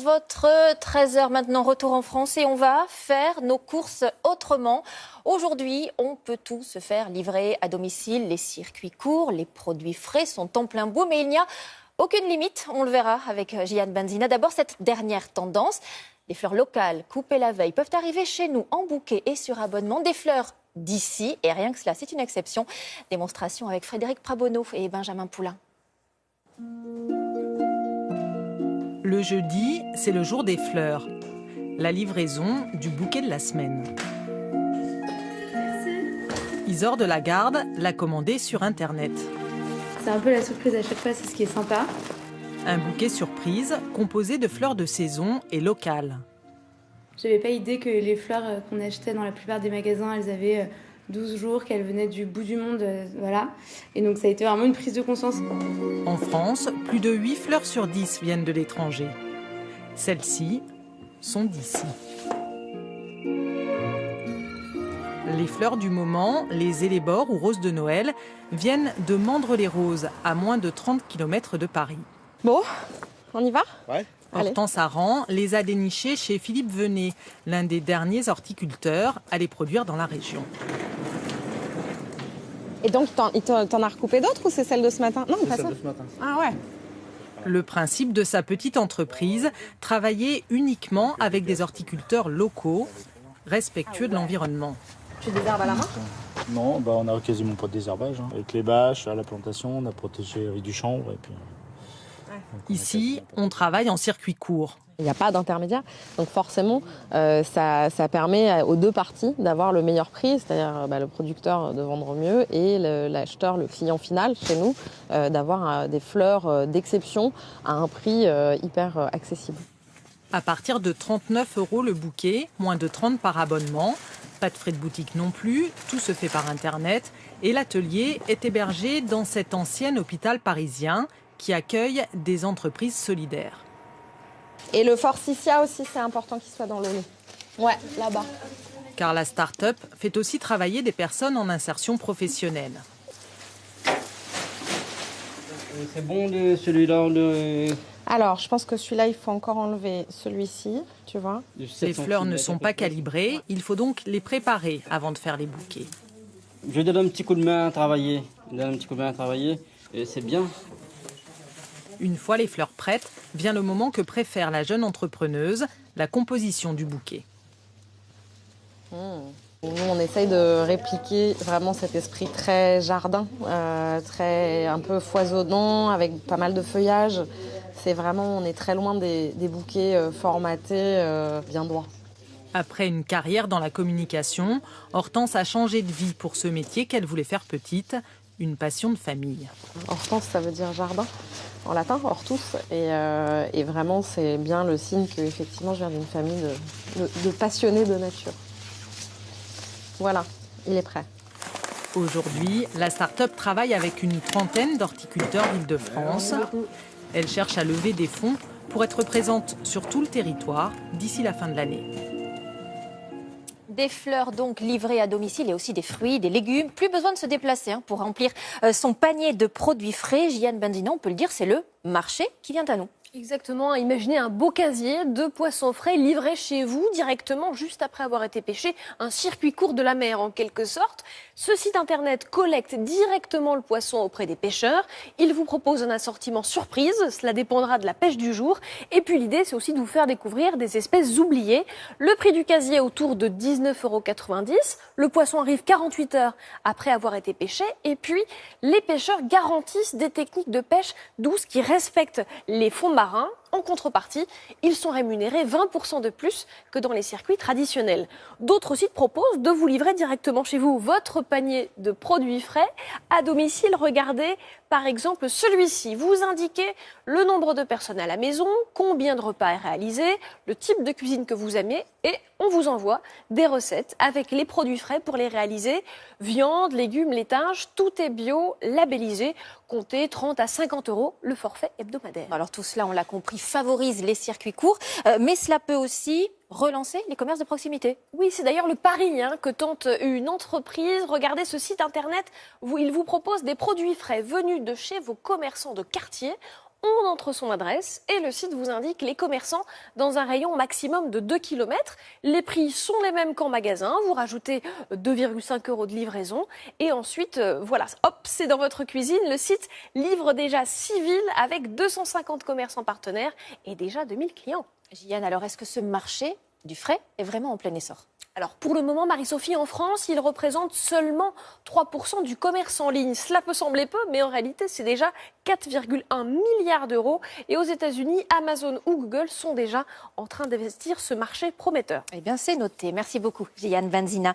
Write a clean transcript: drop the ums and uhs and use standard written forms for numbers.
Votre 13h maintenant, retour en France et on va faire nos courses autrement. Aujourd'hui, on peut tout se faire livrer à domicile. Les circuits courts, les produits frais sont en plein boom et il n'y a aucune limite. On le verra avec Gian Benzina. D'abord, cette dernière tendance. Les fleurs locales, coupées la veille, peuvent arriver chez nous en bouquet et sur abonnement. Des fleurs d'ici et rien que cela, c'est une exception. Démonstration avec Frédéric Prabonneau et Benjamin Poulain. Le jeudi, c'est le jour des fleurs. La livraison du bouquet de la semaine. Isor de la Garde l'a commandé sur Internet. C'est un peu la surprise à chaque fois, c'est ce qui est sympa. Un bouquet surprise composé de fleurs de saison et locales. J'avais pas idée que les fleurs qu'on achetait dans la plupart des magasins, elles avaient 12 jours, qu'elles venaient du bout du monde, voilà. Et donc ça a été vraiment une prise de conscience. En France, plus de 8 fleurs sur 10 viennent de l'étranger. Celles-ci sont d'ici. Les fleurs du moment, les élébores ou roses de Noël, viennent de Mandres-les-Roses, à moins de 30 km de Paris. Bon, on y va ? Ouais. Hortense Aran les a dénichés chez Philippe Venet, l'un des derniers horticulteurs à les produire dans la région. Et donc, t'en as recoupé d'autres ou c'est celle de ce matin ? Non, pas ça. De ce matin. Ah ouais. Le principe de sa petite entreprise, travailler uniquement avec des horticulteurs locaux, respectueux de l'environnement. Tu désherbes à la main ? Non, on a quasiment pas de désherbage. Avec les bâches, à la plantation, on a protégé avec du chanvre. Et puis, Ici, on travaille en circuit court. Il n'y a pas d'intermédiaire, donc forcément, ça permet aux deux parties d'avoir le meilleur prix, c'est-à-dire le producteur de vendre mieux et l'acheteur, le client final chez nous, d'avoir des fleurs d'exception à un prix hyper accessible. À partir de 39 € le bouquet, moins de 30 par abonnement. Pas de frais de boutique non plus, tout se fait par Internet. Et l'atelier est hébergé dans cet ancien hôpital parisien qui accueille des entreprises solidaires. Et le forsythia aussi, c'est important qu'il soit dans le lot. Ouais, là-bas. Car la start-up fait aussi travailler des personnes en insertion professionnelle. C'est bon celui-là Alors, je pense que celui-là, il faut encore enlever celui-ci, tu vois. Les fleurs ne sont pas calibrées, il faut donc les préparer avant de faire les bouquets. Je donne un petit coup de main à travailler. Et c'est bien. Une fois les fleurs prêtes, vient le moment que préfère la jeune entrepreneuse, la composition du bouquet. Nous, on essaye de répliquer vraiment cet esprit très jardin, très un peu foisonnant, avec pas mal de feuillage. C'est vraiment, on est très loin des bouquets formatés, bien droits. Après une carrière dans la communication, Hortense a changé de vie pour ce métier qu'elle voulait faire petite, une passion de famille. Hortense, ça veut dire jardin en latin, hortus, et vraiment c'est bien le signe que effectivement je viens d'une famille de passionnés de nature. Voilà, il est prêt. Aujourd'hui, la start-up travaille avec une trentaine d'horticulteurs d'Île-de-France. Elle cherche à lever des fonds pour être présente sur tout le territoire d'ici la fin de l'année. Des fleurs donc livrées à domicile et aussi des fruits, des légumes. Plus besoin de se déplacer pour remplir son panier de produits frais. Gian Benzina, on peut le dire, c'est le marché qui vient à nous. Exactement, imaginez un beau casier de poissons frais livrés chez vous directement juste après avoir été pêché, un circuit court de la mer en quelque sorte. Ce site internet collecte directement le poisson auprès des pêcheurs. Il vous propose un assortiment surprise, cela dépendra de la pêche du jour. Et puis l'idée, c'est aussi de vous faire découvrir des espèces oubliées. Le prix du casier est autour de 19,90 €. Le poisson arrive 48 heures après avoir été pêché. Et puis, les pêcheurs garantissent des techniques de pêche douces qui respectent les fonds marins. En contrepartie, ils sont rémunérés 20% de plus que dans les circuits traditionnels. D'autres sites proposent de vous livrer directement chez vous votre panier de produits frais à domicile. Regardez par exemple celui-ci. Vous indiquez le nombre de personnes à la maison, combien de repas est réalisé, le type de cuisine que vous aimez et on vous envoie des recettes avec les produits frais pour les réaliser. Viande, légumes, laitage, tout est bio, labellisé. Comptez 30 à 50 € le forfait hebdomadaire. Alors tout cela, on l'a compris, favorise les circuits courts, mais cela peut aussi relancer les commerces de proximité. Oui, c'est d'ailleurs le pari que tente une entreprise. Regardez ce site internet où il vous propose des produits frais venus de chez vos commerçants de quartier. on entre son adresse et le site vous indique les commerçants dans un rayon maximum de 2 km. Les prix sont les mêmes qu'en magasin. Vous rajoutez 2,5 € de livraison et ensuite, voilà, hop, c'est dans votre cuisine. Le site livre déjà 6 villes avec 250 commerçants partenaires et déjà 2000 clients. Jeanne, alors est-ce que ce marché du frais est vraiment en plein essor? Alors pour le moment, Marie-Sophie, en France, il représente seulement 3% du commerce en ligne. Cela peut sembler peu, mais en réalité, c'est déjà 4,1 milliards d'euros. Et aux États-Unis, Amazon ou Google sont déjà en train d'investir ce marché prometteur. Eh bien, c'est noté. Merci beaucoup, Jeanne Vanzina.